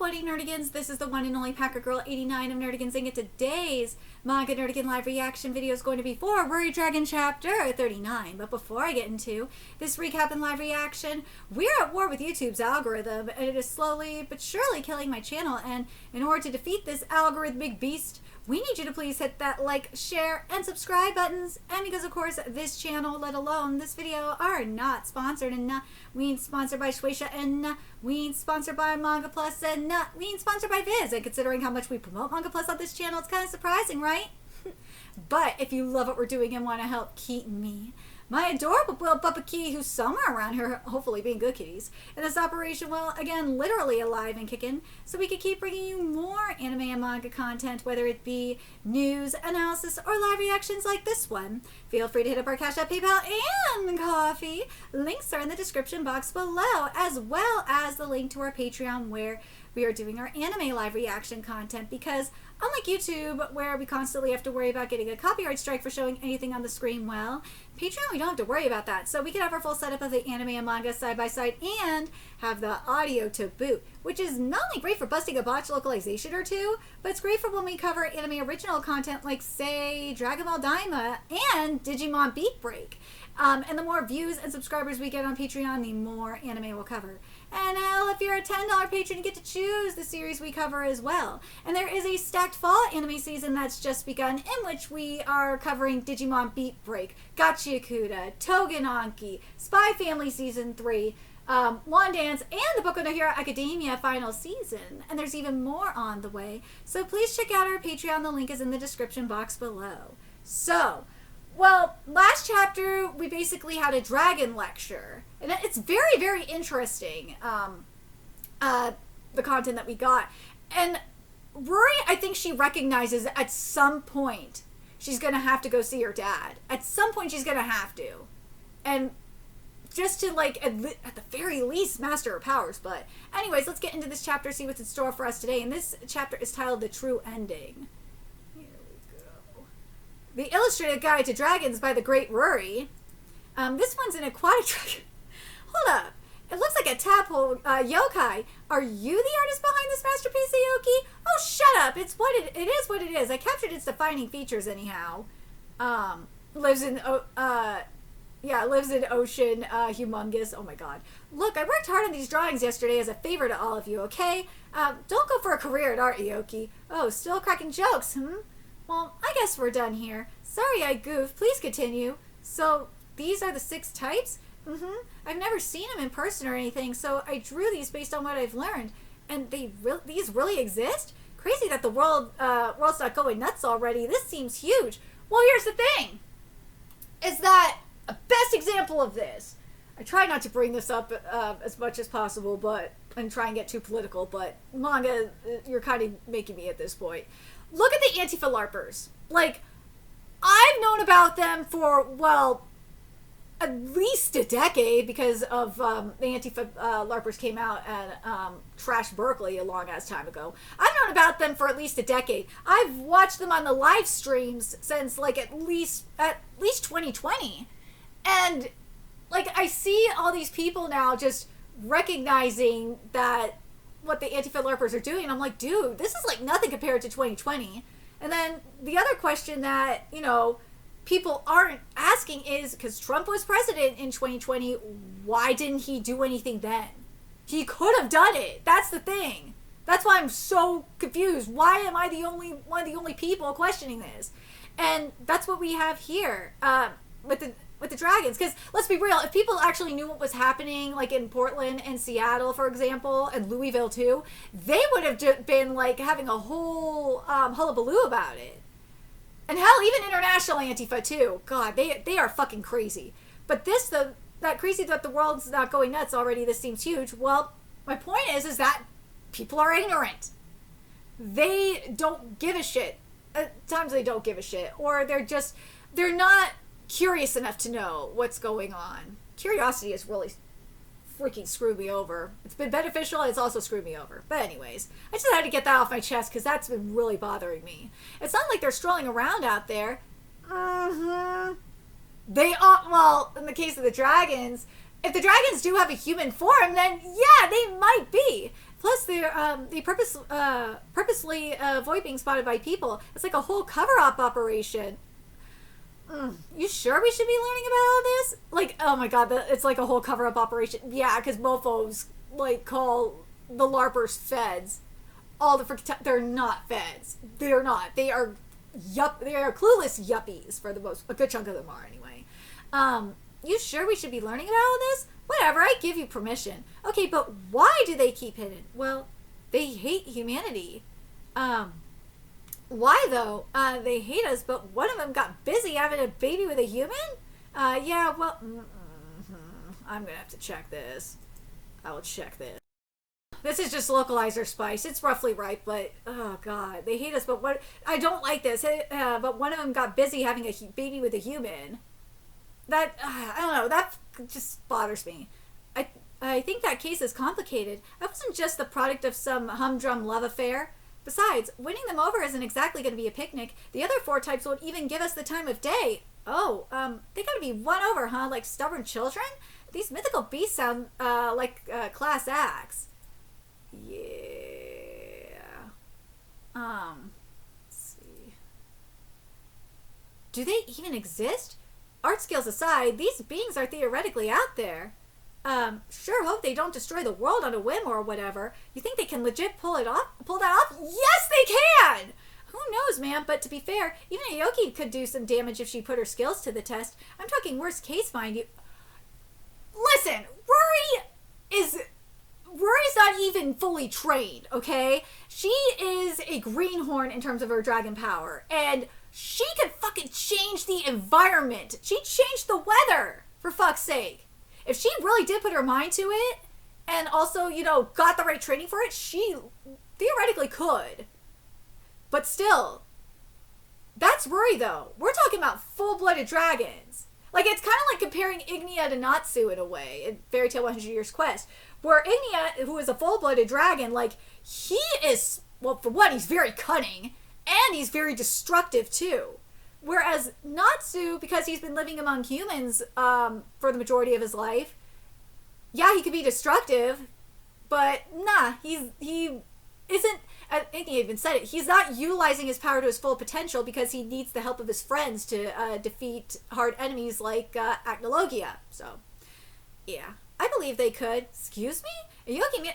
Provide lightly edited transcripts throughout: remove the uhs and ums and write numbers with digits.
what nerdigans? This is the one and only Packer Girl 89 of Nerdigans, and today's Manga Nerdigan live reaction video is going to be for RuriDragon chapter 39. But before I get into this recap and live reaction, we're at war with YouTube's algorithm, and it is slowly but surely killing my channel. And in order to defeat this algorithmic beast, we need you to please hit that like, share, and subscribe buttons. And because, of course, this channel, let alone this video, are not sponsored. And we ain't sponsored by Shueisha, and we ain't sponsored by Manga Plus, and we ain't sponsored by Viz. And considering how much we promote Manga Plus on this channel, it's kind of surprising, right? But if you love what we're doing and want to help keep me, my adorable little Puppa Kitty, who's somewhere around here, hopefully being good kitties, and this operation, well, again, literally alive and kicking, so we can keep bringing you more anime and manga content, whether it be news, analysis, or live reactions like this one. Feel free to hit up our Cash App, PayPal, and Coffee. Links are in the description box below, as well as the link to our Patreon, where we are doing our anime live reaction content, because unlike YouTube, where we constantly have to worry about getting a copyright strike for showing anything on the screen, well, Patreon, we don't have to worry about that. So we can have our full setup of the anime and manga side by side and have the audio to boot, which is not only great for busting a botched localization or two, but it's great for when we cover anime original content like, say, Dragon Ball Daima and Digimon Beat Break. And the more views and subscribers we get on Patreon, the more anime we'll cover. And hell, if you're a $10 patron, you get to choose the series we cover as well. And there is a stacked fall anime season that's just begun, in which we are covering Digimon Beat Break, Gachiakuta, Togenanki, Spy Family Season 3, Wand Dance, and the Boku no Hero Academia final season. And there's even more on the way. So please check out our Patreon. The link is in the description box below. So, well, last chapter, we basically had a dragon lecture. And it's very, very interesting, the content that we got. And Ruri, I think she recognizes at some point she's going to have to go see her dad. At some point, she's going to have to. And just to, like, at the very least, master her powers. But anyways, let's get into this chapter, see what's in store for us today. And this chapter is titled The True Ending. The Illustrated Guide to Dragons by the Great Ruri. This one's an aquatic dragon. Hold up. It looks like a tadpole yokai. Are you the artist behind this masterpiece, Aoki? Oh, shut up. It is what it is. I captured its defining features anyhow. Lives in ocean, humongous. Oh my god. Look, I worked hard on these drawings yesterday as a favor to all of you, okay? Don't go for a career at art, Aoki. Oh, still cracking jokes, Well, I guess we're done here. Sorry I goofed. Please continue. So, these are the 6 types? I've never seen them in person or anything, so I drew these based on what I've learned. And these really exist? Crazy that the world's not going nuts already. This seems huge. Well, here's the thing. Is that a best example of this? I try not to bring this up as much as possible, and try and get too political, but manga, you're kind of making me at this point. Look at the Antifa LARPers. Like, I've known about them for, well, at least a decade, because of the Antifa LARPers came out and trashed Berkeley a long-ass time ago. I've known about them for at least a decade. I've watched them on the live streams since, like, at least 2020. And, like, I see all these people now just recognizing that what the Antifa LARPers are doing. I'm like, dude, this is like nothing compared to 2020. And then the other question that, people aren't asking is, because Trump was president in 2020, why didn't he do anything then? He could have done it. That's the thing. That's why I'm so confused. Why am I one of the only people questioning this? And that's what we have here with the dragons. Because let's be real, if people actually knew what was happening, like in Portland and Seattle, for example, and Louisville too, they would have been like having a whole hullabaloo about it. And hell, even international Antifa too. God, they are fucking crazy. But that crazy that the world's not going nuts already, this seems huge. Well, my point is that people are ignorant. They don't give a shit. At times they don't give a shit. Or they're not curious enough to know what's going on. Curiosity has really freaking screwed me over. It's been beneficial, it's also screwed me over. But anyways, I just had to get that off my chest because that's been really bothering me. It's not like they're strolling around out there. They are, well, in the case of the dragons, if the dragons do have a human form, then yeah, they might be. Plus, they purposely avoid being spotted by people. It's like a whole cover-up operation. You sure we should be learning about all this? Like, oh my god, it's like a whole cover-up operation. Yeah, because mofos, like, call the LARPers feds. All the freaking time. They're not feds. They're not. They are clueless yuppies, for the most, a good chunk of them are anyway. You sure we should be learning about all this? Whatever, I give you permission. Okay, but why do they keep hidden? Well, they hate humanity. Why though? They hate us, but one of them got busy having a baby with a human? Yeah, well, I'm gonna have to check this. I will check this. This is just localizer spice. It's roughly right, but oh god, they hate us. But what? I don't like this. But one of them got busy having a baby with a human. That I don't know. That just bothers me. I think that case is complicated. I wasn't just the product of some humdrum love affair. Besides, winning them over isn't exactly going to be a picnic. The other 4 types won't even give us the time of day. Oh, they gotta be won over, huh? Like stubborn children? These mythical beasts sound like class acts. Yeah. Let's see. Do they even exist? Art skills aside, these beings are theoretically out there. Sure hope they don't destroy the world on a whim or whatever. You think they can legit pull that off? Yes, they can! Who knows, man, but to be fair, even Aoki could do some damage if she put her skills to the test. I'm talking worst case, mind you. Listen, Ruri's not even fully trained, okay? She is a greenhorn in terms of her dragon power, and she could fucking change the environment. She changed the weather, for fuck's sake. If she really did put her mind to it, and also, you know, got the right training for it, she theoretically could. But still, that's Ruri, though. We're talking about full-blooded dragons. Like, it's kind of like comparing Ignia to Natsu in a way, in Fairy Tail 100 Years Quest, where Ignia, who is a full-blooded dragon, like, he is, well, for one, he's very cunning, and he's very destructive, too. Whereas Natsu, because he's been living among humans for the majority of his life, yeah, he could be destructive, but nah, he isn't, I think he even said it, he's not utilizing his power to his full potential because he needs the help of his friends to defeat hard enemies like Acnologia. So, yeah, I believe they could. Excuse me?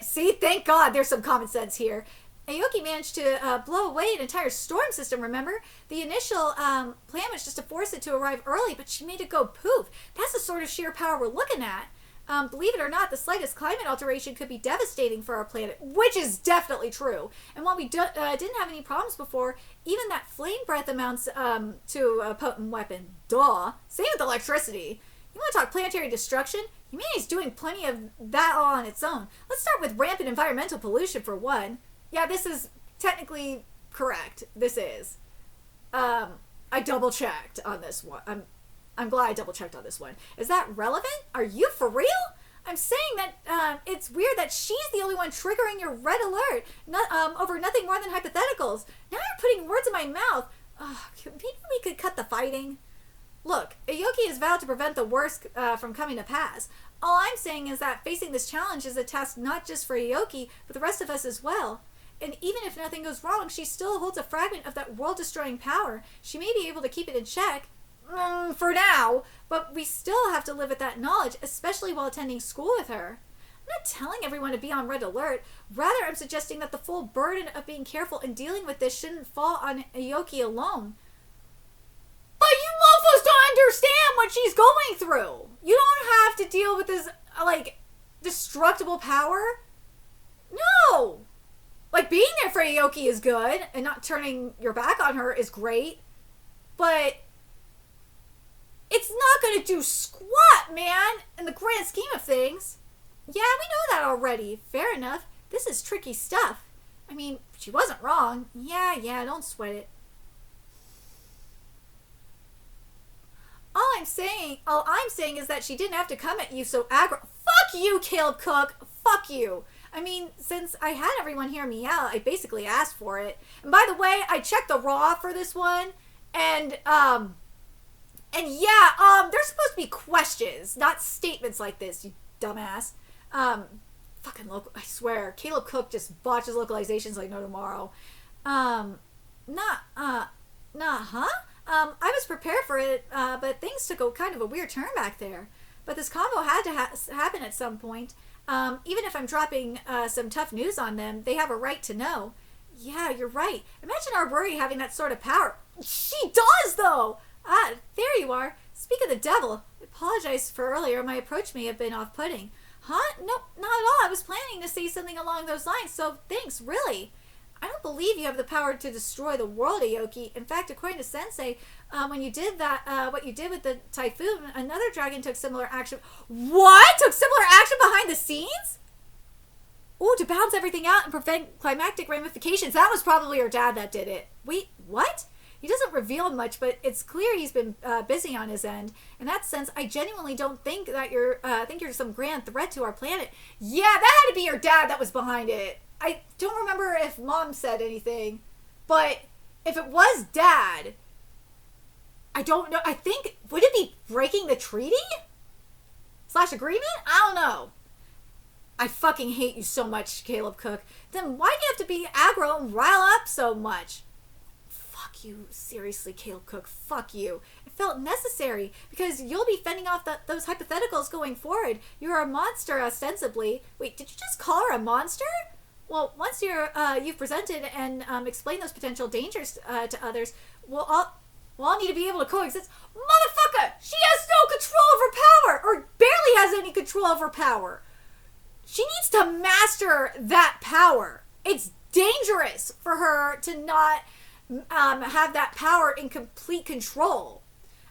See, thank God there's some common sense here. Aoki managed to blow away an entire storm system, remember? The initial plan was just to force it to arrive early, but she made it go poof. That's the sort of sheer power we're looking at. Believe it or not, the slightest climate alteration could be devastating for our planet, which is definitely true. And while we didn't have any problems before, even that flame breath amounts to a potent weapon. Duh. Same with electricity. You want to talk planetary destruction? Humanity's doing plenty of that all on its own. Let's start with rampant environmental pollution for one. Yeah, this is technically correct. This is. I double checked on this one. I'm glad I double checked on this one. Is that relevant? Are you for real? I'm saying that it's weird that she's the only one triggering your red alert over nothing more than hypotheticals. Now you're putting words in my mouth. Maybe we could cut the fighting. Look, Aoki has vowed to prevent the worst from coming to pass. All I'm saying is that facing this challenge is a task not just for Aoki, but the rest of us as well. And even if nothing goes wrong, she still holds a fragment of that world-destroying power. She may be able to keep it in check, for now, but we still have to live with that knowledge, especially while attending school with her. I'm not telling everyone to be on red alert. Rather, I'm suggesting that the full burden of being careful and dealing with this shouldn't fall on Aoki alone. But you mofos don't understand what she's going through. You don't have to deal with this, like, destructible power. No! Like, being there for Aoki is good, and not turning your back on her is great, but it's not gonna do squat, man, in the grand scheme of things. Yeah, we know that already. Fair enough. This is tricky stuff. I mean, she wasn't wrong. Yeah, don't sweat it. All I'm saying is that she didn't have to come at you so aggro. Fuck you, Caleb Cook. Fuck you. I mean, since I had everyone hear me out, I basically asked for it. And by the way, I checked the raw for this one, and yeah, there's supposed to be questions, not statements like this, you dumbass. Fucking local, I swear. Caleb Cook just botches localizations like no tomorrow. I was prepared for it, but things took a kind of a weird turn back there. But this combo had to happen at some point. Even if I'm dropping some tough news on them, they have a right to know. Yeah, you're right. Imagine our Ruri having that sort of power. She does, though! Ah, there you are. Speak of the devil. I apologize for earlier. My approach may have been off-putting. Huh? Nope, not at all. I was planning to say something along those lines, so thanks, really. I don't believe you have the power to destroy the world, Aoki. In fact, according to Sensei, when you did that, what you did with the typhoon, another dragon took similar action. What? Took similar action behind the scenes? Ooh, to balance everything out and prevent climactic ramifications. That was probably her dad that did it. Wait, what? He doesn't reveal much, but it's clear he's been busy on his end. In that sense, I genuinely don't think that you're some grand threat to our planet. Yeah, that had to be your dad that was behind it. I don't remember if Mom said anything, but if it was Dad, I don't know. I think, would it be breaking the treaty? / agreement? I don't know. I fucking hate you so much, Caleb Cook. Then why do you have to be aggro and rile up so much? Fuck you. Seriously, Caleb Cook. Fuck you. It felt necessary because you'll be fending off those hypotheticals going forward. You're a monster, ostensibly. Wait, did you just call her a monster? Well, once you've presented and explained those potential dangers to others, we'll all need to be able to coexist. Motherfucker! She has no control over power! Or barely has any control over power. She needs to master that power. It's dangerous for her to not have that power in complete control.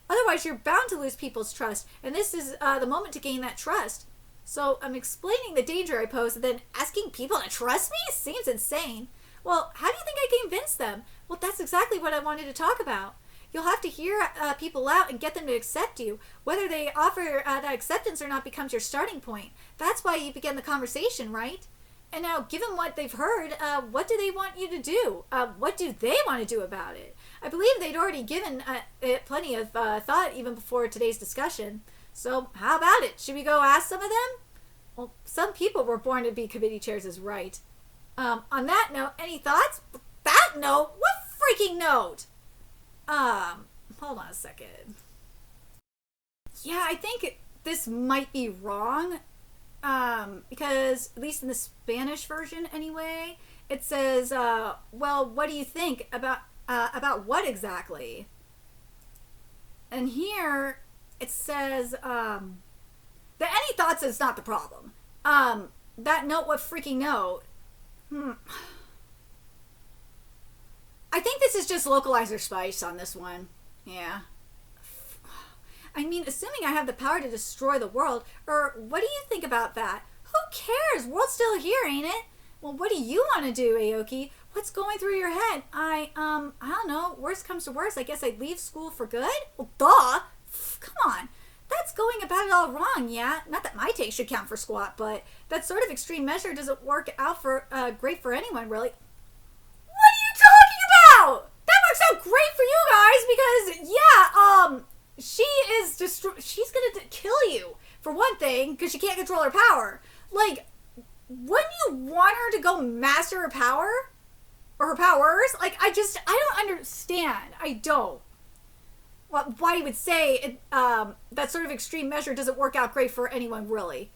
Otherwise, you're bound to lose people's trust, and this is the moment to gain that trust. So I'm explaining the danger I pose and then asking people to trust me? Seems insane. Well, how do you think I convinced them? Well, that's exactly what I wanted to talk about. You'll have to hear people out and get them to accept you. Whether they offer that acceptance or not becomes your starting point. That's why you begin the conversation, right? And now, given what they've heard, what do they want you to do? What do they want to do about it? I believe they'd already given it plenty of thought even before today's discussion. So, how about it? Should we go ask some of them? Well, some people were born to be committee chairs is right. On that note, any thoughts? That note? What freaking note? Hold on a second. Yeah, I think this might be wrong. Because, at least in the Spanish version anyway, it says, well, what do you think about what exactly? And here, it says, that any thoughts is not the problem. That note, what freaking note? I think this is just localizer spice on this one. Yeah. I mean, assuming I have the power to destroy the world, or what do you think about that? Who cares? World's still here, ain't it? Well, what do you want to do, Aoki? What's going through your head? I don't know. Worst comes to worst, I guess I'd leave school for good? Well, duh! Come on. That's going about it all wrong, yeah? Not that my take should count for squat, but that sort of extreme measure doesn't work out for great for anyone, really. What are you talking about? That works out great for you guys because, yeah, she's gonna kill you, for one thing, because she can't control her power. Like, wouldn't you want her to go master her power? Or her powers? Like, I don't understand. I don't. Well, why you would say that sort of extreme measure doesn't work out great for anyone, really.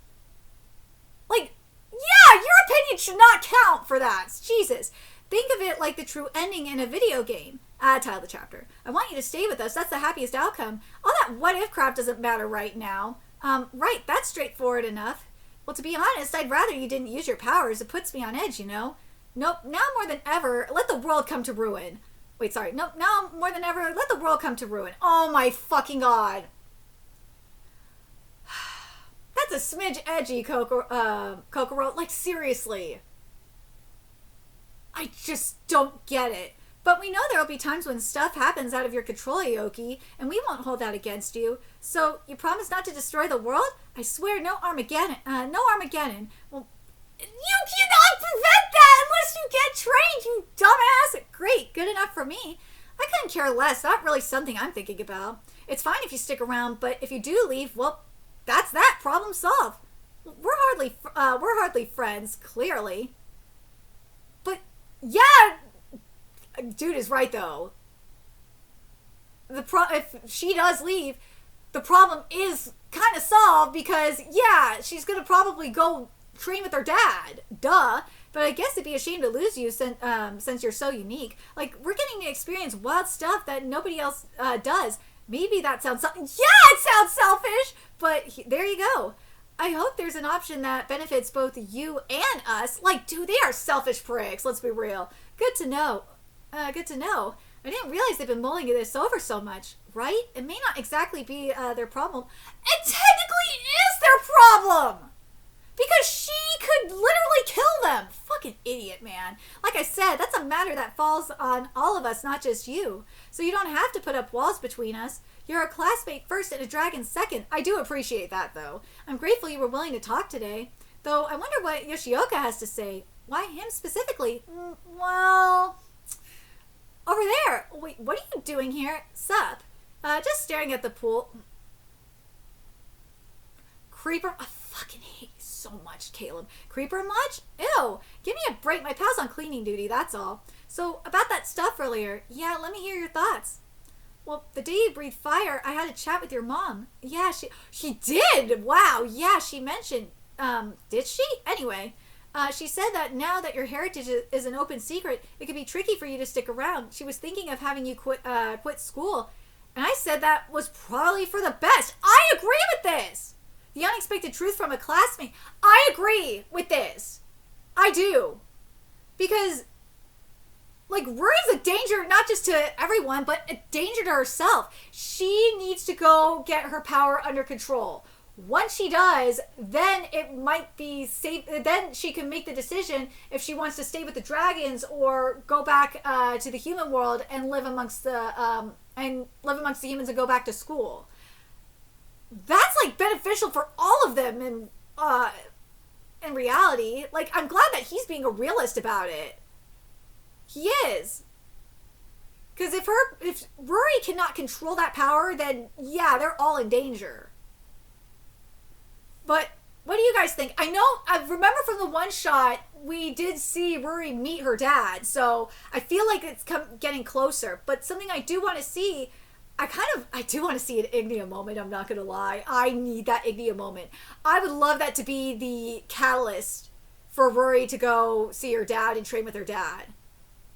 Like, yeah, your opinion should not count for that. Jesus. Think of it like the true ending in a video game. Title of the chapter. I want you to stay with us. That's the happiest outcome. All that what-if crap doesn't matter right now. Right, that's straightforward enough. Well, to be honest, I'd rather you didn't use your powers. It puts me on edge, you know? Nope, now more than ever, let the world come to ruin. Wait, sorry. Nope, now more than ever, let the world come to ruin. Oh my fucking god. That's a smidge edgy, Kokoro. Like, seriously. I just don't get it. But we know there'll be times when stuff happens out of your control, Aoki, and we won't hold that against you. So, you promise not to destroy the world? I swear, no Armageddon. No Armageddon. Well, you cannot prevent that unless you get trained, you dumbass. Great, good enough for me. I couldn't care less. Not really something I'm thinking about. It's fine if you stick around, but if you do leave, well, that's that. Problem solved. we're hardly friends, clearly. But yeah, dude is right though. If she does leave, the problem is kind of solved because yeah, she's gonna probably go train with her dad. Duh. But I guess it'd be a shame to lose you since you're so unique. Like, we're getting to experience wild stuff that nobody else does. Maybe that sounds... Yeah, it sounds selfish! But there you go. I hope there's an option that benefits both you and us. Like, dude, they are selfish pricks. Let's be real. Good to know. Good to know. I didn't realize they've been mulling this over so much. Right? It may not exactly be their problem. It technically is their problem! Because she could literally kill them. Fucking idiot, man. Like I said, that's a matter that falls on all of us, not just you. So you don't have to put up walls between us. You're a classmate first and a dragon second. I do appreciate that, though. I'm grateful you were willing to talk today. Though I wonder what Yoshioka has to say. Why him specifically? Well, over there. Wait, what are you doing here? Sup? Just staring at the pool. Creeper. I fucking hate you so much, Caleb. Creeper much? Ew. Give me a break. My pal's on cleaning duty, that's all. So, about that stuff earlier. Yeah, let me hear your thoughts. Well, the day you breathed fire, I had a chat with your mom. Yeah, she did! Wow, yeah, she mentioned... did she? Anyway, she said that now that your heritage is an open secret, it could be tricky for you to stick around. She was thinking of having you quit school. And I said that was probably for the best. I agree with this! The unexpected truth from a classmate. I agree with this. I do. Because, like, Ruri's a danger not just to everyone, but a danger to herself. She needs to go get her power under control. Once she does, then it might be safe. Then she can make the decision if she wants to stay with the dragons or go back to the human world and live amongst the humans and go back to school. That's like beneficial for all of them in reality. Like, I'm glad that he's being a realist about it. He is. Because if Ruri cannot control that power, then yeah, they're all in danger. But what do you guys think? I remember from the one shot, we did see Ruri meet her dad, so I feel like it's getting closer. But something I do want to see, I do want to see an Ignia moment, I'm not going to lie. I need that Ignia moment. I would love that to be the catalyst for Ruri to go see her dad and train with her dad.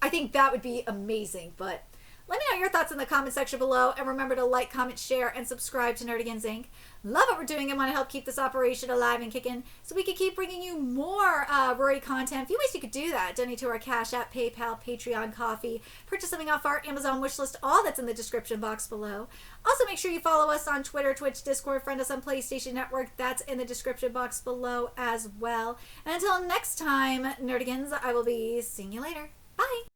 I think that would be amazing, but let me know your thoughts in the comment section below, and remember to like, comment, share, and subscribe to Nerdigans Inc. Love what we're doing and want to help keep this operation alive and kicking so we can keep bringing you more Ruri content. A few ways you could do that. Donate to our Cash App, PayPal, Patreon, Coffee, purchase something off our Amazon wishlist, all that's in the description box below. Also, make sure you follow us on Twitter, Twitch, Discord, friend us on PlayStation Network, that's in the description box below as well. And until next time, Nerdigans, I will be seeing you later. Bye!